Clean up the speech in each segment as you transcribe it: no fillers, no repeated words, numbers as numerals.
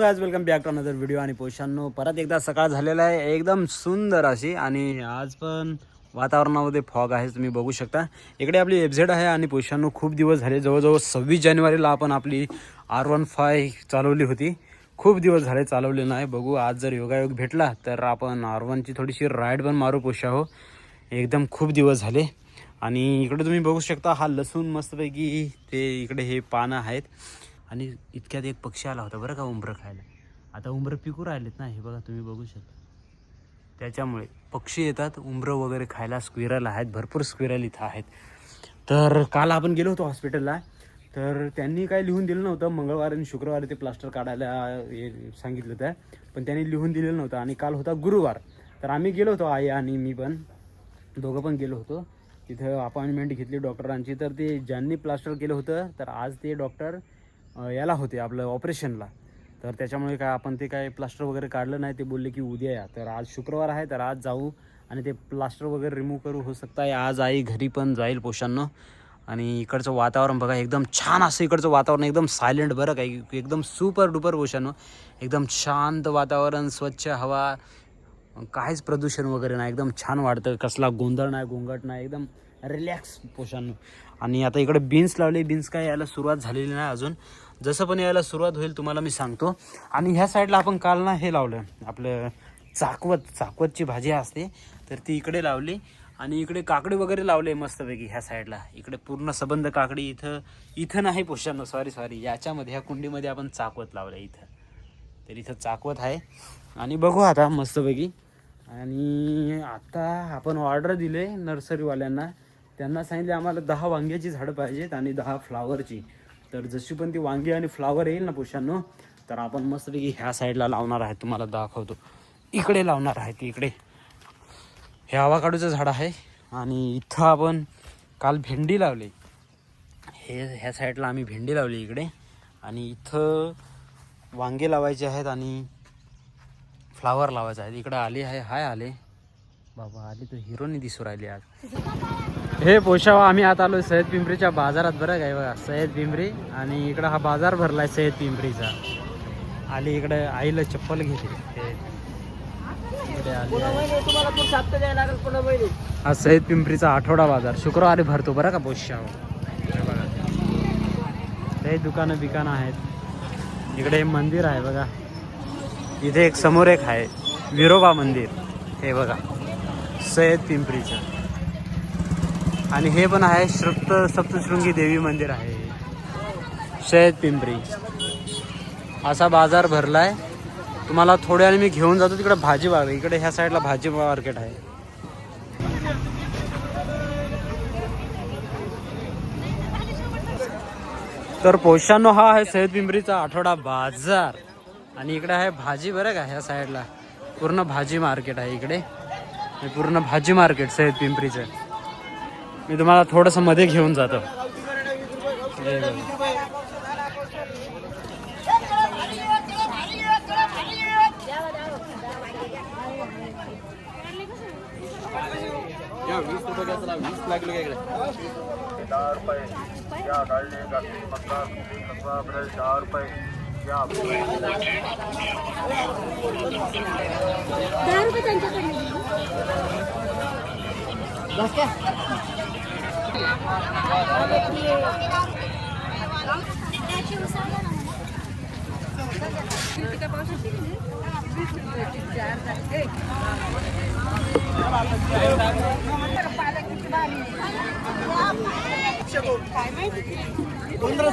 Guys, welcome back to another video. आणि पोशांनो परत एकदा सकाळ झालेला आहे एकदम सुंदर अशी. आणि आज पण वातावरणामध्ये फॉग आहे, तुम्ही बघू शकता. इकडे आपली FZ आहे. आणि पोशांनो खूप दिवस झाले, जवळजवळ 26 जानेवारीला आपण आपली R15 चालवली होती. खूप दिवस झाले चालवले नाही. बघू आज जर योगायोग भेटला तर आपण R1ची थोडीशी राईड पण मारू पोशा हो. एकदम खूप दिवस झाले. आणि इकडे तुम्ही बघू शकता हा लसूण मस्तपैकी ते इकडे हे पानं आहेत. आणि इतक्यात एक पक्षी आला होता बरं का उंबरं खायला. आता उंबरं पिकू राहिलेत ना, हे बघा तुम्ही बघू शकता. त्याच्यामुळे पक्षी येतात उंबरं वगैरे खायला. स्क्विरल आहेत, भरपूर स्क्विरल इथं आहेत. तर काल आपण गेलो होतो हॉस्पिटलला, तर त्यांनी काय लिहून दिलं नव्हतं. मंगळवार आणि शुक्रवारी ते प्लास्टर काढायला सांगितलं होतं, पण त्यांनी लिहून दिलेलं नव्हतं. आणि काल होता गुरुवार, तर आम्ही गेलो होतो, आई आणि मी पण दोघं पण गेलो होतो. तिथं अपॉइंटमेंट घेतली डॉक्टरांची. तर ते ज्यांनी प्लास्टर केलं होतं, तर आज ते डॉक्टर याला होते आपलं ऑपरेशनला. तर त्याच्यामुळे काय आपण ते काय प्लास्टर वगैरे काढलं नाही. ते बोलले की उद्या या. तर आज शुक्रवार आहे, तर आज जाऊ आणि ते प्लास्टर वगैरे रिमूव्ह करू. हो सकता आहे आज आई घरी पण जाईल पोशांनो. आणि इकडचं वातावरण बघा, एकदम छान असं इकडचं वातावरण, एकदम सायलेंट बरं काय, एकदम सुपर डुपर पोशांनो. एकदम शांत वातावरण, स्वच्छ हवा, काहीच प्रदूषण वगैरे नाही. एकदम छान वाटतं, कसला गोंधळ नाही, गोंगट नाही, एकदम रिलॅक्स पोशांनो. आणि आता इकडे बीन्स लावले. बीन्स काय यायला सुरुवात झालेली नाही अजून, जसं पण यायला सुरुवात होईल तुम्हाला मी सांगतो. आणि ह्या साईडला आपण काल ना हे लावलं आपलं चाकवतची भाजी असते, तर ती इकडे लावली. आणि इकडे काकडी वगैरे लावले मस्तपैकी ह्या साईडला. इकडे पूर्ण सबंध काकडी. इथं नाही पोशांनो, सॉरी याच्यामध्ये ह्या कुंडीमध्ये आपण चाकवत लावलं इथं. तर इथं चाकवत आहे. आणि बघू आता मस्तपैकी. आणि आता आपण ऑर्डर दिले नर्सरीवाल्यांना. त्यांना सांगितले आम्हाला 10 वांग्याची झाडं पाहिजेत आणि 10 फ्लावरची. तर जशी पण ती वांगी आणि फ्लावर येईल ना पोशांनो, तर आपण मस्तपैकी ह्या साईडला लावणार आहे. तुम्हाला दाखवतो, इकडे लावणार आहे. ती इकडे हे आवाकाडूचं झाड आहे. आणि इथं आपण काल भेंडी लावली. ह्या साईडला आम्ही भेंडी लावली इकडे. आणि इथं वांगे लावायचे आहेत आणि फ्लावर लावायचे आहेत. इकडे आले आहे, हाय आले बाबा, आले तो हिरोनी दिसू राहिली आज. हे पोशावा आम्ही आता आलो सय्यद पिंपरीच्या बाजारात बरं काय. बघा सय्यद पिंपरी. आणि इकडं हा बाजार भरलाय सय्यद पिंपरीचा. आली इकडे आईला चप्पल घेतली. हा सय्यद पिंपरीचा आठवडा बाजार शुक्रवारी भरतो बरं का पोशावा. बघा हे दुकानं आहेत. इकडे मंदिर आहे बघा. इथे एक समोर एक आहे विरोबा मंदिर, हे बघा सय्यद पिंपरीचं. आणि हे पण आहे सप्तशृंगी देवी मंदिर आहे सय्यद पिंपरी. असा बाजार भरलाय. तुम्हाला थोड्या वेळाने मी घेऊन जातो तिकडे भाजी मार्केट. इकडे ह्या साईडला भाजी मार्केट आहे. तर पोशांनो हा आहे सय्यद पिंपरीचा आठवडा बाजार. आणि इकडे आहे भाजी बरं का. ह्या साईडला पूर्ण भाजी मार्केट आहे. इकडे पूर्ण भाजी मार्केट सय्यद पिंपरीचं. मी तुम्हाला थोडंसं मध्ये घेऊन जातो.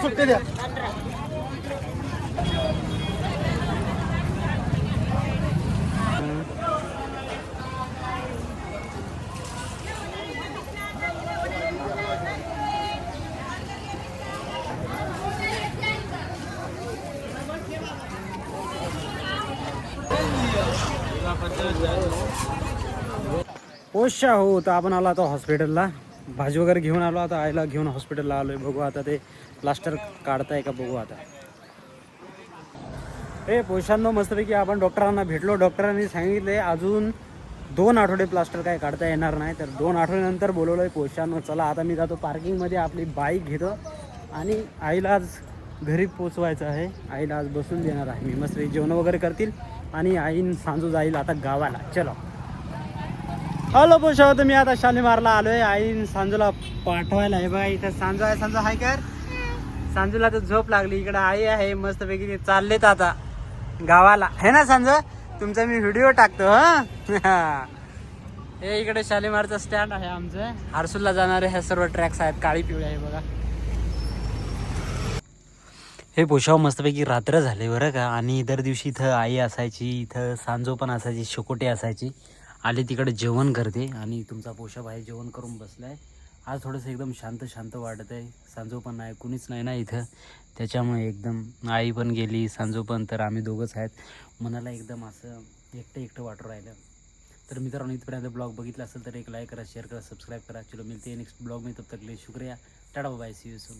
सुट्टे द्या. पोशा हो. तर आपण आलो आता हॉस्पिटलला. भाजी वगैरे घेऊन आलो. आता आईला घेऊन हॉस्पिटलला आलोय. बघू आता ते प्लास्टर काढताय का बघू आता. हे पोशांनो मस्तपैकी आपण डॉक्टरांना भेटलो. डॉक्टरांनी सांगितले अजून 2 आठवडे प्लास्टर काय काढता येणार नाही. तर 2 आठवड्यानंतर बोलवलं आहे पोशांनो. चला आता मी जातो पार्किंगमध्ये, आपली बाईक घेतो आणि आईला आज घरी पोचवायचं आहे. आईला आज बसून देणार आहे मी. मस्त जेवण वगैरे करतील आणि आईन सांजू जाईल आता गावाला. चलो हॅलो पोषा, तर मी आता शालीमारला आलोय. आईन सांजूला पाठवायला आहे. बघा इथं सांजू आहे. सांजू हाय कर. सांजूला तर झोप लागली. इकडे आई आहे मस्तपैकी. ते चाललेत आता गावाला, है ना सांजू? तुमचा मी व्हिडिओ टाकतो. हा हे इकडे शालीमारचं स्टँड आहे आमचं. हारसूलला जाणारे ह्या सर्व ट्रॅक्स आहेत. काळी पिवळी आहे बघा. हे पोशाव मस्तपैकी रात्र झाले बरं का. आणि दर दिवशी इथं आई असायची, इथं सांजो पण असायची, शेकोटी असायची. आले तिकडे जेवण करते आणि तुमचा पोशाव आहे जेवण करून बसलाय. आज थोडंसं एकदम शांत शांत वाटत आहे. सांजो पण नाही, कुणीच नाही ना इथं, त्याच्यामुळे एकदम आई पण गेली, सांजो पण, तर आम्ही दोघंच आहेत. मनाला एकदम असं एकटं एकटं वाटू राहिलं. तर मित्रांनो, इथपर्यंत ब्लॉग बघितला असेल तर एक लाईक करा, शेअर करा, सबस्क्राईब करा. चलो मिळते नेक्स्ट ब्लॉग में, तब तक के लिए शुक्रिया. Tata bye, see you soon.